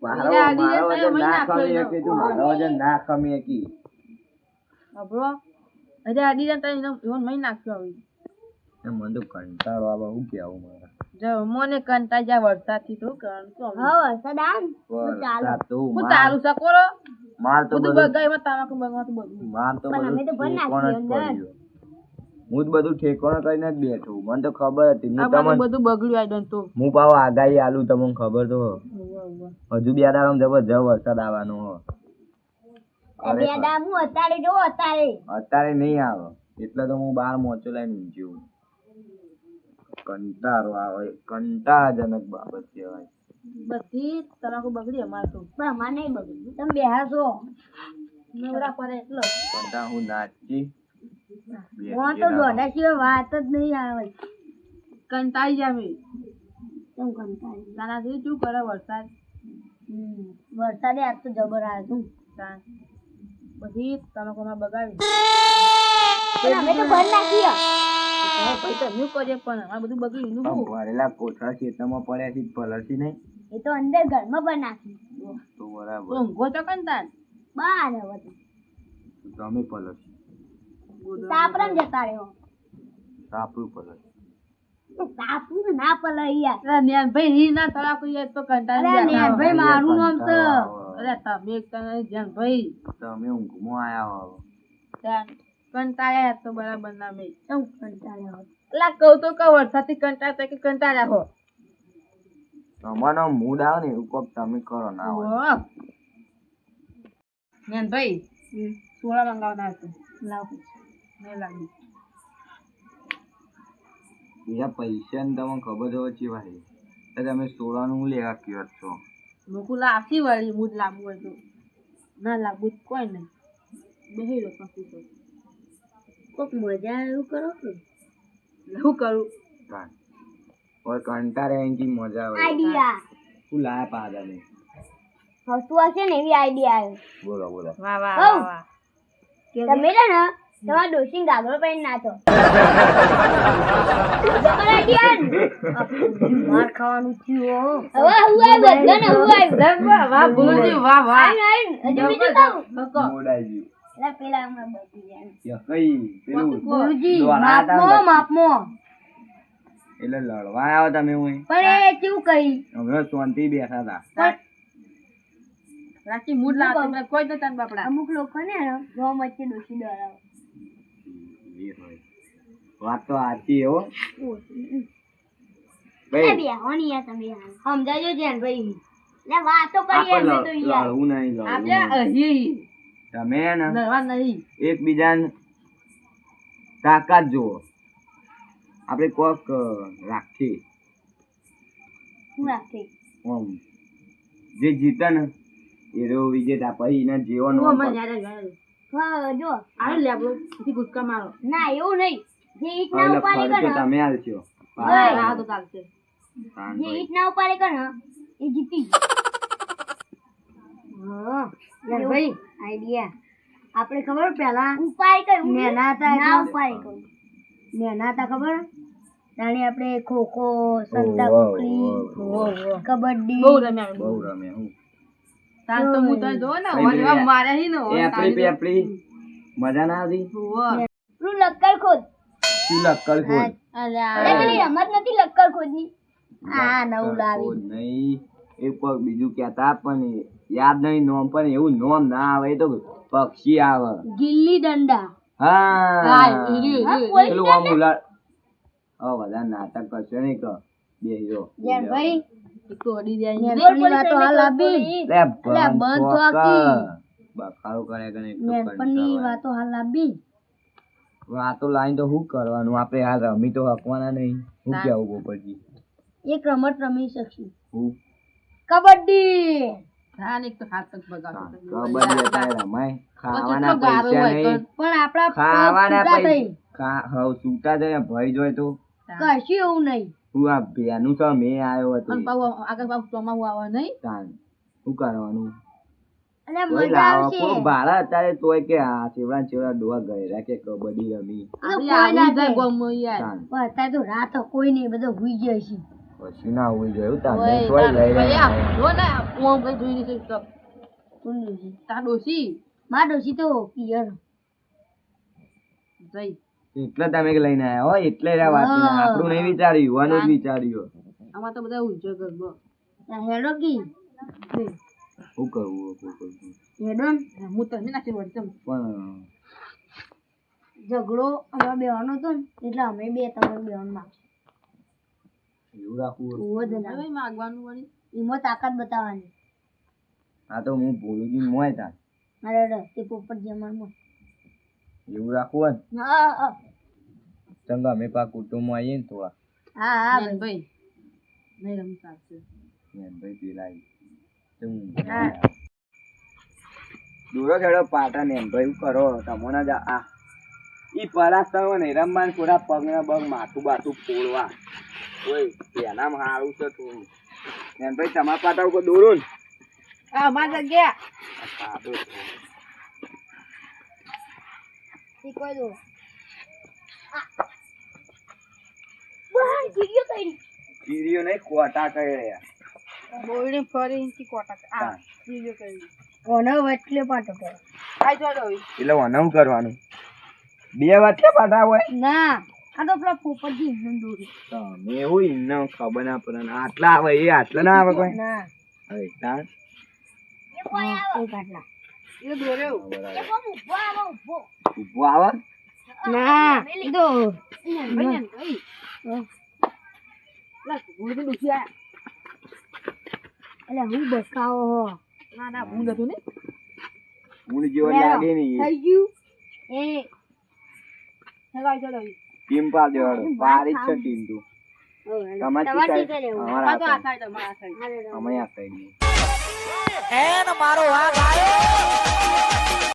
મારો વજન ના ખમી શકી અબરો અરે આડી જન તઈ ઈવન મઈ નાખ્યો આવી મને તો કંટાળો આવે હું કેવું મારા જો મને કંટાળ જા વરસાદથી તો કણ તો હા વરસાદ આમ ચાલુ હું ચાલુ સકોરો માર તો બધું બગાઈમાં તામાકુ બગવાતું બધું માર તો પણ અમે તો ભર નાખ્યું હું જ બધું ઠેકોણ કરીને જ બેઠો મને તો ખબર હતી હું આ તમને બધું બગડ્યું આઈ તો હું પાવ આગાહી આલું તમને ખબર તો હજુ બે દાડામાં જબરજસ્ત વરસાદ આવવાનો હો બે દામ હું અત્યારે જો અત્યારે નહીં આવે એટલે તો હું બહાર મોચો લઈને ઊંઘ્યો કંટાળો આવે કંટાળાજનક બાબત કહેવાય બધી તમાકુ બગડી અમાર તો પણ અમાર નહીં બગડ્યું તમે બેહાશો નવરા પડે એટલો કંટાળ હું નાચી હું તો દોડા સિવાય વાત જ નહીં આવે કંટાળી જામે કેમ કંટાળી તાનાથી શું કરે વરસાદ વરસાદે આજ તો જબર આવ્યો તાન બધી તમાકુમાં બગાડી અમે તો ભર નાખીએ ભાઈ તમે કરે પણ આ બધું બગડ્યું નું હું ભરેલા કોઠા ખેતરમાં પડ્યા છે પલળતી નહીં એ તો અંદર ઘરમાં ભર નાખી તો બરાબર ઊંઘો તો કંટાળ બહાર હવે તો તમે પલળતી સાપરામ જતા રહ્યો સાપરું પલળતી સાપરું ના પલાઈ યાર અરે નેનભાઈ રી ના તળાકુ એ તો કંટાળી અરે નેનભાઈ મારું નામ છે અરે તમે એક તને જનભાઈ તમે ઊંઘમાં આયા હો કંટાળ્યા તો બરાબર ના મેં કેમ કંટાળ્યો એટલે કહું તો કહું વરસાદથી કંટાળતા કે કંટાળ્યા હો તમારો મૂડ આવે ને એવું કોક તમે કરો ના હોય નેનભાઈ સોળા મંગાવના હતું લાવ નહીં લાગ્યું બીજા પૈસા ને તમને ખબર હોય ચેવા છે તો તમે સોળાનું હું લેવા કયો છો મુકુલ આખી વાળી મૂડ લાગવું હોય તો ના લાગવું કોઈ નહીં બેહી રહ્યો પછી તો કોક મજા એવું કરો કે શું કરું ઓર કંટાળે એની મજા આવે આઈડિયા શું લાયા પાદા ને હસતું હશે ને એવી આઈડિયા આવ્યો બોલો બોલો વાહ વાહ હઉ. વાહ તમે છે ને તમારા ડોશી ગાગરો પહેરીને નાચો જબર આઈડિયા માર ખાવાનું થયું હવે હું આવ્યો બધાને હું આવ્યો વાહ ભૂલજી વાહ વાહ હજી બીજું કહું મોડાઈ ગયું એટલે પેલા હમણાં બચી જાય યા કઈ પેલું ગુરુજી દોડા હતા માપમાં એટલે લડવા આવ્યો તમે હું પણ એ કેવું કહી હમણાં શાંતિ બેઠા હતા રાતી મૂડ લાવતો કોઈ તો તન બાપડા અમુક લોકો ને ગૌ વચ્ચે ડોશી દોરાવે વાત તો સાચી હો બે હોની યાર તમે સમજાજો જેન ભાઈ લે વાતો કરીએ અમે તો યાર લડવું નહીં આપણે લડવું અહીં તમે ને લડવા નહીં એકબીજાને તાકાત જુઓ આપણે કોક રાખીએ શું રાખે આમ જે જીતે ને એ વિજેતા પછી એના જીવન ઓ મને યાદ આવ્યું હા જો આ લે આપણો થી ગુસ્કા મારો ના એવું નહીં જે ઈટ ના ઉપાડી કરે તમે હાલશો આ તો ચાલશે જે ઈટ ના ઉપાડી કરે એ જીતી હા યાર ભાઈ આઈડિયા આપણે ખબર પેલા ઉપાય કર નેના હતા ના ઉપાય કર નેના હતા ખબર તાણી આપણે ખોખો સંતા કુકડી કબડ્ડી બહુ રમ્યા બહુ રમે હું તાર તો હું તો જો ને ઓવા મારે હી ને એપડી મજા ના આવી તું લક્કર ખોદ શું લક્કર ખોદ અરે પેલી રમત નથી લક્કર ખોદની આ નવું લાવી નહીં એ કોઈ બીજું કહેતા પણ યાદ નહીં નોમ પણ એવું નોમ ના આવે એ તો પક્ષી આવે ગિલ્લી દંડા હા પેલું આમ ઉલાડ બધા નાટક કરશો નહીં કહો બે હીરો જેમ ભાઈ કોડી જાય નેનપણની વાતો હાલ આપી લે બંધ તો આખી બખાડો કરે કે નેનપણની વાતો હાલ આપી વાતો લાઈન તો શું કરવાનું આપણે આ રમી તો હકવાના નહીં શું કેવું ગોપરજી એક રમત રમી શકશું હું કબડ્ડી હા ને તો હાથ તક બગાડો કબડ્ડી અત્યારે રમાય ખાવાના પૈસા નહીં પણ આપણા ખાવાના પૈસા પૈસા હવે છૂટા જાય ભઈ જોય તો કશું એવું નહીં હું આ ભેનું તો મેં આવ્યો હતો અને પાવ આગળ પાવ ચોમાહું આવે નહીં તાન શું કરવાનું અને તોય મજા લાવો આવશે કોક ભાડા અત્યારે તોય કે આ ચેવડા ચેવડા ડોહા ગયેલા કે કબડ્ડી રમી આપણે આવી જાય ગમ યાર તાન પણ અત્યારે તો રાત કોઈ નહીં બધો હુઈ જાય છે પછી ના હોવી જોઈએ એવું તાને ઓય, તોય લઈ ભાઈ, રહ્યા આ જો ને, ઓમ ભાઈ જોઈ લીધું તો. કોણ ડોશી? તાર ડોશી માર ડોશી તો પિયર. જઈ. એટલે તમે કે લઈને આયા હોય એટલે જ આ વાત છે. હા. આપણું નહીં વિચાર્યું યુવાનું જ વિચાર્યું આમાં તો બધા ઉજ્જો ગરબો. આ હેડો કી શું કરવું શું કરવું હેડો ને. હું તમને નાખી વળતમ. પણ ઝઘડો અમારે બેવાનો હતો ને એટલે અમે બે તમારે બેવામાં એવું રાખવું ઉવો જ ના. ભાઈ માગવાનું વળી. એમાં તાકાત બતાવવાની. આ તો હું ભૂલું છું મોય તાર અરે અરે તે પોપટ જમણમાં. એવું રાખવું હોય ને હા હા ચંગા અમે પા કુટુંબમાં આવીએ ને તો આ હા હા બેન ભાઈ. ભાઈ નહીં રમી ચાલશે. ભાઈ પેલા શું હા. દૂરો ખેડો પાટા ને ભાઈ કરો તમોના જ આ ઈ પરાસ્તા ને રમવાન થોડા પગના બગ માથું બાથું ફોડવા ઓય પેલામાં હારું છે થોડું ને ભાઈ તમારા પાટા ઉપર દોરો ને આ માર જગ્યા. સાદો ઈ કોઈ દો. બહાર જીગ્યો કઈ. ચીરીઓ નહીં કોટા કહે રહ્યા બોલને ફરી થી કોટા. આ હા. બીજો કરી. કોનો વટલે પાટો કરે. આ જોડો હવે. એટલે વનવું કરવાનું બે વાત કે પાટા હોય ના આ તો પેલા પોપટજી ઇન્જન દોરી. તમે એવું ઇન્ને ખબર ના પડે ને આટલા આવે એ આટલા ના આવે કોઈ ના હવે તાણ એક આટલા. એ દોર્યો. ઊભો આવે ના ઈ તો ભાઈ ભાઈ. લા બોલને દુખી આ. એટલે હું બસકાવો હો. ના ના હું નતું ને. મૂળ જેવો લાગે નહીં થઈ ગયું એ લગાઈ ચાલો. ટીમ પા દેવાડો પારી જ છે ટીમ તું તમારી તમારી side, side એવું. અમારા આ તો આ side. સાઈડ અમારા સાઈડ. અમે આ સાઈડ એન મારો વાઘ આવ્યો